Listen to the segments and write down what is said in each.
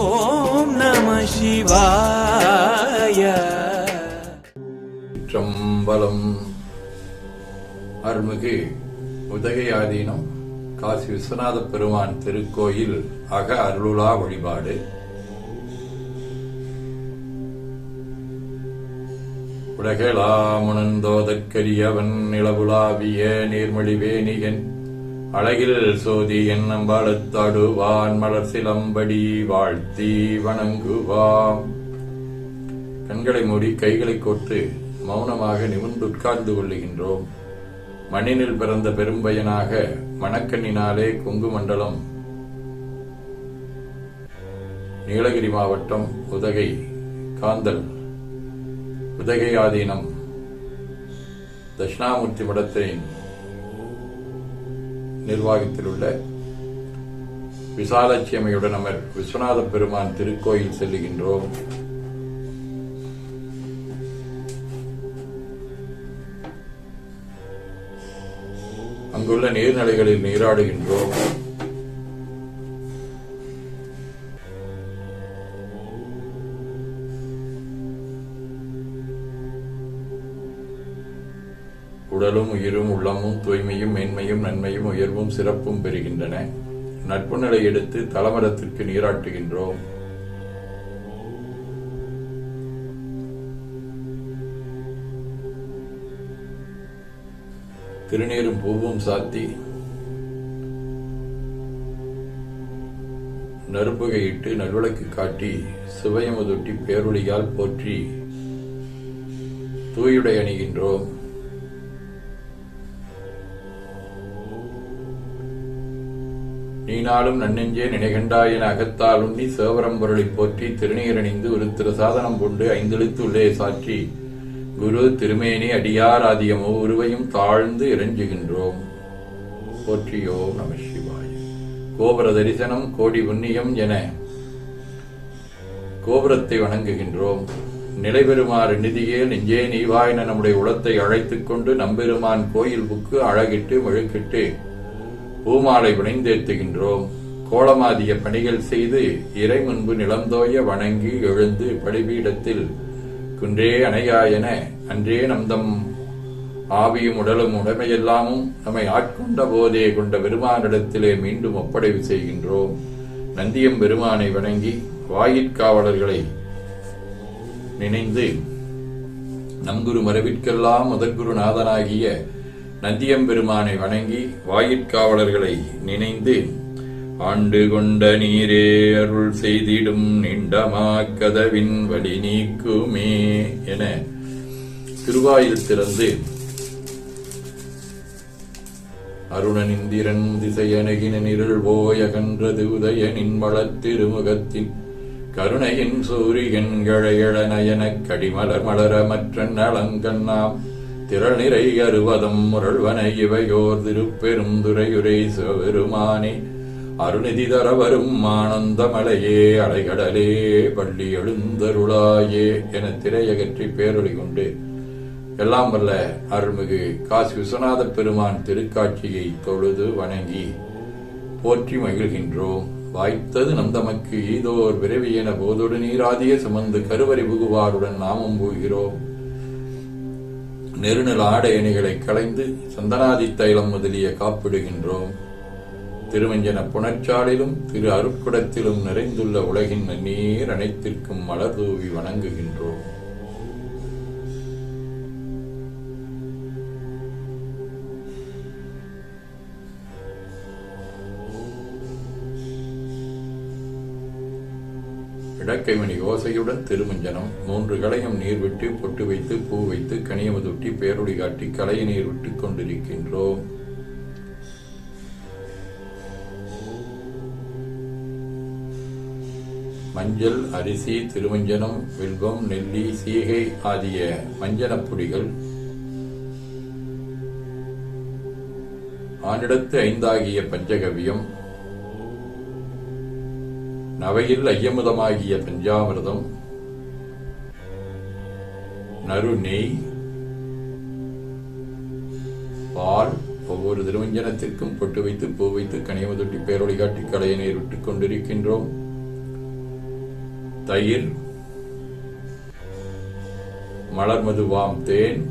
ஓம் நம சிவாய. சிற்றம்பலம். அருள்மிகு உதகை ஆதீனம் காசி விஸ்வநாத பெருமான் திருக்கோயில் அக அருளுலா வழிபாடு. உலகெலாமுணர்ந்தோதற்கரியவன் நிலவுலாவிய நீர்மொழிவேணியன் அழகில் சோதி என் நம்பாளத்தாடுவான் மலர் சிலம்படி வாழ்த்தி வணங்குவாம். கண்களை மூடி கைகளை கோர்த்து மௌனமாக நிமிர்ந்து உட்கார்ந்து கொள்ளுகின்றோம். மண்ணினில் பிறந்த பெரும்பயனாக மணக்கண்ணினாலே கொங்கு மண்டலம் நீலகிரி மாவட்டம் உதகை காந்தல் உதகை ஆதீனம் தட்சிணாமூர்த்தி மடத்தின் நிர்வாகத்தில் உள்ள விசாலட்சியமையுடன் அமர் விஸ்வநாத பெருமான் திருக்கோயில் செல்லுகின்றோம். அங்குள்ள நீர்நிலைகளில் நீராடுகின்றோம். உடலும் உயிரும் உள்ளமும் தூய்மையும் மேன்மையும் நன்மையும் உயர்வும் சிறப்பும் பெறுகின்றன. நட்பு நிலை எடுத்து தலமரத்திற்கு நீராட்டுகின்றோம். திருநீரும் பூவும் சாத்தி நறும்புகையிட்டு நல்விளக்கு காட்டி சிவயமுதொட்டி பேரொளியால் போற்றி தூயுடை அணிகின்றோம். நீனாலும் நன்னெஞ்சே நினைகண்டாயின் அகத்தால் உண்ணி சேவரம்பொருளை போற்றி திருநீரணிந்து ஒரு திரு சாதனம் கொண்டு ஐந்தெழுத்து உள்ளே சாற்றி குரு திருமேனி அடியார் ஆதிய மூருவையும் தாழ்ந்து இறைஞ்சுகின்றோம். போற்றியோ நம சிவாய. கோபுர தரிசனம் கோடி புண்ணியம் என கோபுரத்தை வணங்குகின்றோம். நிலைபெறுமாறு நிதியே நெஞ்சே நீவாய் என நம்முடைய உளத்தை அழைத்துக் கொண்டு நம்பெருமான் கோயில் புக்கு அழகிட்டு மெழுக்கிட்டு பூமாலை வினைந்தேத்துகின்றோம். கோலமாதிய பணிகள் செய்து இறை முன்பு நிலந்தோய வணங்கி எழுந்து பலிபீடத்தில் குன்றே அணையாயென அன்றே நம்தம் ஆவியும் உடலும் உடமையெல்லாமும் நம்மை ஆட்கொண்ட போதே கொண்ட பெருமானிடத்திலே மீண்டும் ஒப்படைவு செய்கின்றோம். நந்தியம் பெருமானை வணங்கி வாயிற்காவலர்களை நினைந்து நம்குரு மரபிற்கெல்லாம் முதற்குரு நாதனாகிய நந்தியம் பெருமானை வணங்கி வாயிற்காவலர்களை நினைந்து ஆண்டு கொண்ட நீரே அருள் செய்திடும் நீண்டமா கதவின் வழி நீக்குமே என திருவாயில் திறந்து அருணனிந்திரன் திசையனகின நிரள் போயகன்றது உதயனின் வளத்திருமுகத்தின் கருணையின் சூரியன் கழையழ நயனக் கடிமலர் மலர மற்ற நலங்கண்ணாம் திரள் நிறை அறுவதம் முரள்வன இவையோர் திருப்பெரும் துறையுரை சிவபெருமானே அருணிதி தர வரும் ஆனந்தமலையே அலைகடலே பள்ளி எழுந்தருளாயே என திரையகற்றி பேரொளி கொண்டு எல்லாம் வல்ல அருள்மிகு காசி விஸ்வநாத பெருமான் திருக்காட்சியை தொழுது வணங்கி போற்றி மகிழ்கின்றோம். வாய்த்தது நம் தமக்கு ஈதோர் விரைவியென போதொடு நீராதிய சுமந்து கருவறை புகுவாருடன் நாமும் போகிறோம். நெருநல் ஆடை அணிகளை களைந்து சந்தனாதி தைலம் முதலிய காப்பிடுகின்றோம். திருமஞ்சன புணர்ச்சாலிலும் திரு அருட்குடத்திலும் நிறைந்துள்ள உலகின் நன்னீர் அனைத்திற்கும் மலர் தூவி வணங்குகின்றோம். இடக்கைமணி ஓசையுடன் திருமஞ்சனம் 3 களையும் நீர் விட்டு பொட்டு வைத்து பூ வைத்து கனியமுதொட்டி பேரொளி காட்டி களைய நீர் விட்டுக் கொண்டிருக்கின்றோம். மஞ்சள் அரிசி திருமஞ்சனம் வில்வம் நெல்லி சீகை ஆகிய மஞ்சனப்புடிகள் ஆனிடத்து 5 ஆகிய பஞ்சகவியம் நவையில் ஐயமுதமாகிய பஞ்சாமிர்தம் நறு நெய் பால் ஒவ்வொரு திருமஞ்சனத்திற்கும் பொட்டு வைத்து பூ வைத்து கனியமுதொட்டி பேரொளி காட்டி களைய நீர் விட்டுக் கொண்டிருக்கின்றோம். தயிர், மலர்மதுவாம் தேன்,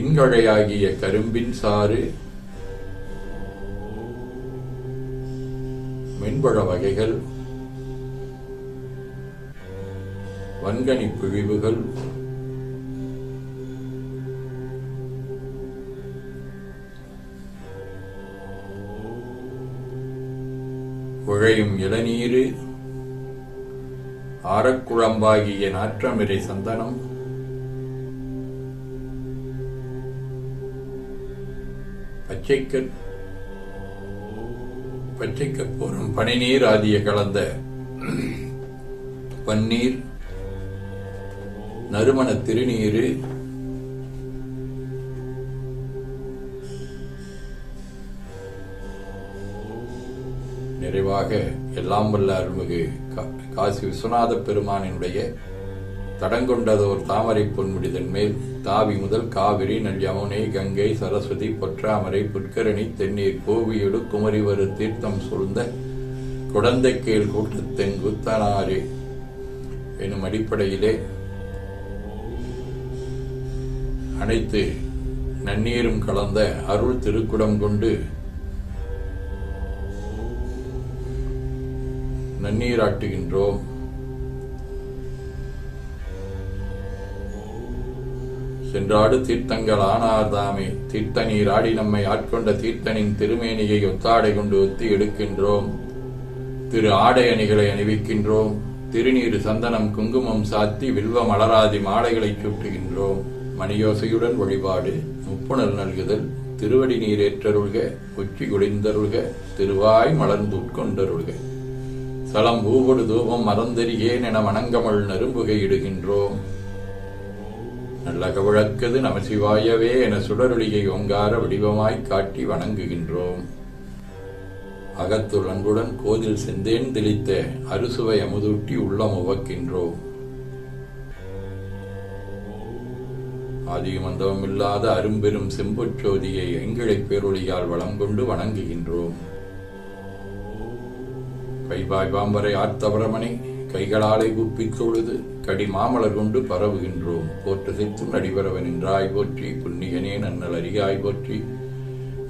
இன்கழையாகிய கரும்பின் சாறு, மென்பழ வகைகள், வன்கனி பிழிவுகள், உழையும் இளநீரு, ஆரக்குழம்பாகிய நாற்றமிரை சந்தனம், பச்சைக்கற்பூரம், பனிநீர் ஆகிய கலந்த பன்னீர், நறுமண திருநீரு, நிறைவாக எல்லாம் வல்ல அருள்மிகு காசி விஸ்வநாத பெருமானினுடைய தடங்கொண்டதோர் தாமரை பொன்முடிதன் மேல் தாவி முதல் காவிரி, நல் யமுனை, கங்கை, சரஸ்வதி, பொற்றாமரை, புட்கரணி, தென்னீர், கோவியொடு குமரிவரு தீர்த்தம் சூழ்ந்த குடந்தைக்கேள் கூட்டத்தென் குத்தனாரே எனும் அடிப்படையிலே அனைத்து நன்னீரும் கலந்த அருள் திருக்குடம் கொண்டு நன்னீராட்டுகின்றோம். சென்றாடு தீர்த்தங்கள் ஆனார்தாமே, தீர்த்த நீராடி நம்மை ஆட்கொண்ட தீர்த்தனின் திருமேனியை ஒத்தாடை கொண்டு ஒத்தி எடுக்கின்றோம். திரு ஆடை அணிகளை அணிவிக்கின்றோம். திருநீரு, சந்தனம், குங்குமம் சாத்தி வில்வ மலராதி மாலைகளை சூட்டுகின்றோம். மணியோசையுடன் வழிபாடு, முப்புணல் நல்குதல், திருவடி நீர் ஏற்றருள்க, உச்சி குடிந்தருள்க, திருவாய் மலர்ந்து உட்கொண்டருள்க. சலம் பூவொடு தூபம் மறந்தறியேன் என வணங்கமல் நரும்புகை இடுகின்றோம். நல்ல கவிழக்கது நமசிவாயவே என சுடரொளியை ஓங்கார வடிவமாய் காட்டி வணங்குகின்றோம். அகத்துள் அன்புடன் கோதில் செந்தேன் தெளித்த அறுசுவை அமுதூட்டி உள்ளம் உவக்கின்றோம். ஆதியுமந்தவமில்லாத அரும்பெரும் செம்பொற்சோதியை எங்கிழைப் பேரொழியால் வளம் கொண்டு வணங்குகின்றோம். கைவாய் பாம்பரை ஆர்த்தவரமனை கைகளாலை குப்பித் தொழுது கடி மாமலர் கொண்டு பரவுகின்றோம். போற்றுசைத்தும் நடிபரவன் என்றாய் போற்றி, புண்ணியனே நன்னல் அறியாய் போற்றி,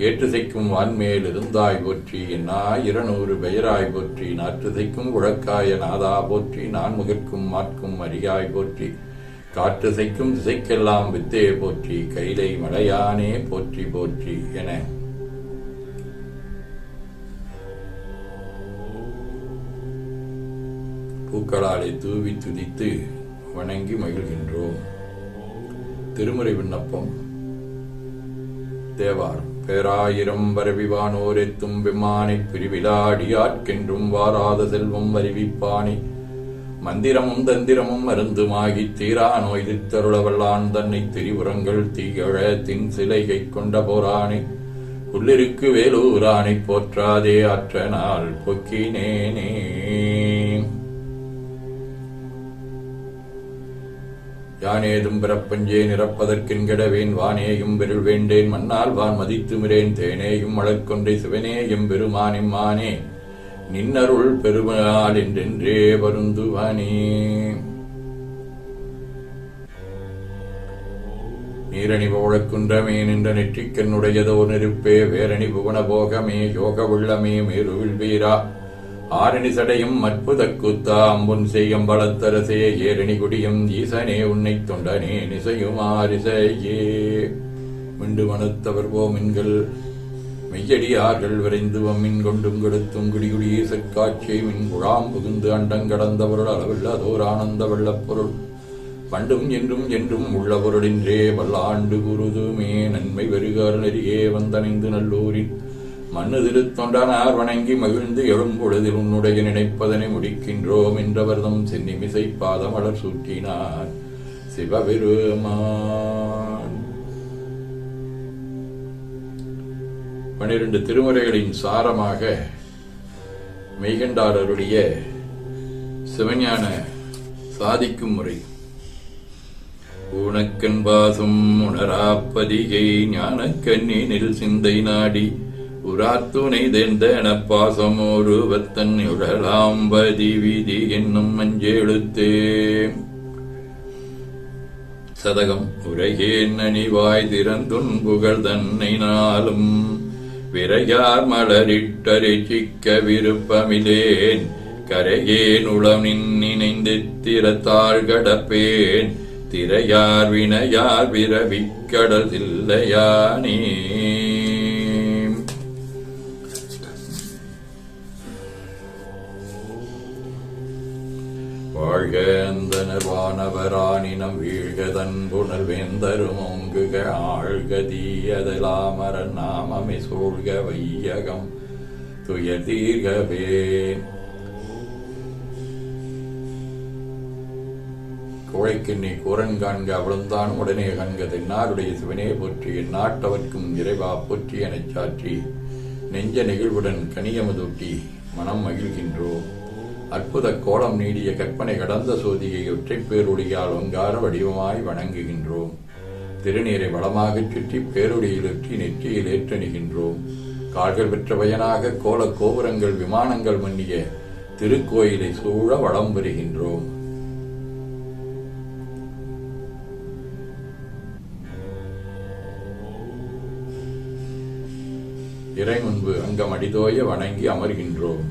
ஏற்றுசைக்கும் வான்மேல் இருந்தாய் போற்றி, என்னா 200 பெயராய் போற்றி, நாற்றுசைக்கும் உழக்காய நாதா போற்றி, நான் முகற்கும் மாற்கும் அறியாய் போற்றி, காற்றுசைக்கும் திசைக்கெல்லாம் வித்தே போற்றி, கைலை மலையானே போற்றி போற்றி என பூக்களாலை தூவி துதித்து வணங்கி மகிழ்கின்றோம். திருமுறை விண்ணப்பம். தேவாரம். பேராயிரம் வரவிவானோர் எத்தும் பெம்மானை பிரிவிலாடியாற்கென்றும் வாராத செல்வம் வருவிப்பானை, மந்திரமும் தந்திரமும் மருந்துமாகி தீரா நோய் தருளவல்லான் தன்னை திரிபுரங்கள் தீயழ தின் சிலைகை கொண்ட போரானை, உள்ளிருக்கு வேலூரானை போற்றாதே ஆற்ற நாள் பொக்கினேனே. யானேதும் பிறப்பஞ்சே நிறப்பதற்கென்கிடவேன், வானேயும் பெருள் வேண்டேன், மன்னால் வான் மதித்து மிரேன், தேனேயும் மலர்கொண்டை சிவனேயும் பெருமானிம் மானே, நின்னருள் பெருமாள் என்றென்றே வருந்துவானே. நீரணி போழக்குன்றமே நின்ற நெற்றிக்கண்ணுடையதோ நெருப்பே, வேரணி புவன போகமே யோக உள்ளமே மேருவில் வீரா, ஆரணி சடையும் அற்புத கூத்தா அம்புன் செய்யும் பலத்தரசே, ஏரணி குடியும் ஈசனே உன்னை தொண்டனே நிசையுமாரிசையே. மிண்டு மனத்தவர் போமின்கள் மெய்யடியார்கள் விரைந்து வம்மின் கொண்டும் கொடுத்தும் குடிகுடியே சற்காட்சியை மின் குழாம் புகுந்து அண்டங்கடந்தவருள் அளவில்லதோர் ஆனந்த வெள்ளப்பொருள், பண்டும் என்றும் என்றும் உள்ள பொருளின்றே வல்லாண்டு குருதுமே. நன்மை வெறுகார் நெறியே வந்தணைந்து நல்லூரின் மண்ணு திருத்தொண்டனார் வணங்கி மகிழ்ந்து எழும்பொழுதில் உன்னுடைய நினைப்பதனை முடிக்கின்றோம் என்றவர்தம் சென்னிமிசை பாதமலர் சூட்டினார் சிவபெருமான். 12 திருமுறைகளின் சாரமாக மெய்கண்டாரருடைய சிவஞான சாதிக்கும் முறை. ஊனக்கண் பாசும் உணராப்பதிகை ஞானக்கண்ணினில் சிந்தை நாடி, உராத்துணை தேர்ந்தன பாசம் ஒருவத்தன் உழலாம்பதி விதி என்னும் மஞ்செழுத்தே. சதகம். உரையேன் அணிவாய் திறந்துன் புகழ் தன்னை நாளும் விரையார் மலரிட்டரிச்சிக்க விருப்பமிலேன் கரையேன் உளம் நினைந்தித்திரத்தாள் கடப்பேன் திரையார் வினையார் விரவிக்கடல் இல்லையானே. வாழ்க அந்தனர் வானவரானினம் வீழ்கதன் புனல் வேந்தரும் ஓங்குக ஆழ்கதீயதலாமரன் நாமமே சூழ்க வையகம் துயர் தீர்கவே. குழைக்கிண்ணி கூரன் காண்க அவளுந்தான் உடனே கண்க தென்னாருடைய சிவனே போற்றி எந்நாட்டவர்க்கும் இறைவா போற்றி எனச் சாற்றி நெஞ்ச நெகிழ்வுடன் கனியமதூட்டி மனம் மகிழ்கின்றோம். அற்புத கோலம் நீடிய கற்பனை கடந்த சோதியை ஒற்றைப் பேரொழியால் ஒங்கார வடிவமாய் வணங்குகின்றோம். திருநீரை வளமாகச் சுற்றி பேரொழியில் ஒற்றி நெற்றியில் ஏற்றணிகின்றோம். கால்கள் பெற்ற பயனாக கோல கோபுரங்கள் விமானங்கள் மன்னிய திருக்கோயிலை சூழ வளம் பெறுகின்றோம். இறை முன்பு அங்கம் அடிதோய வணங்கி அமர்கின்றோம்.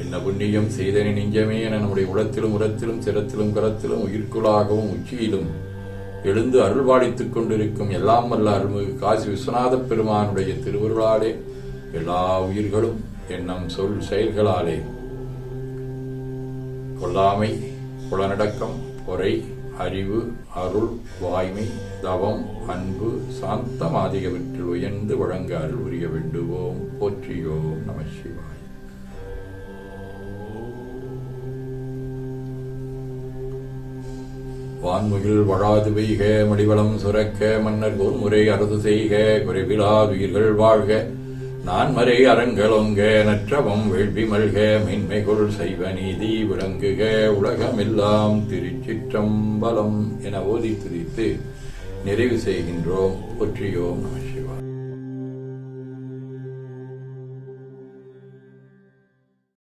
என்ன புண்ணியம் செய்தனி நெஞ்சமே என நம்முடைய உளத்திலும் உரத்திலும் சிரத்திலும் கரத்திலும் உயிர்க்குளாகவும் உச்சியிலும் எழுந்து அருள்பாடித்துக் கொண்டிருக்கும் எல்லாம் வல்ல அருள்மிகு காசி விஸ்வநாத பெருமானுடைய திருவருளாலே எல்லா உயிர்களும் எண்ணம் சொல் செயல்களாலே கொல்லாமை புலனடக்கம் பொறை அறிவு அருள் வாய்மை தவம் அன்பு சாந்தமாதிகவற்றில் உயர்ந்து வழங்க அருள் உரிய வேண்டுவோம். போற்றியோம் நம சிவாய். வான்முகில் வழாது பெய்க மடிவளம் சுரக்க மன்னர் கோன்முறை அறுது செய்க குறைவிலாதுயிர்கள் வாழ்க நான்மறை அறங்களொங்க நற்றவம் வேள்வி மல்க மென்மைகுள் சைவ நீதி விளங்குக உலகமெல்லாம் திருச்சிற்றம்பலம் என ஓதி துதித்து நிறைவு செய்கின்றோம். போற்றியோம் நம சிவாய.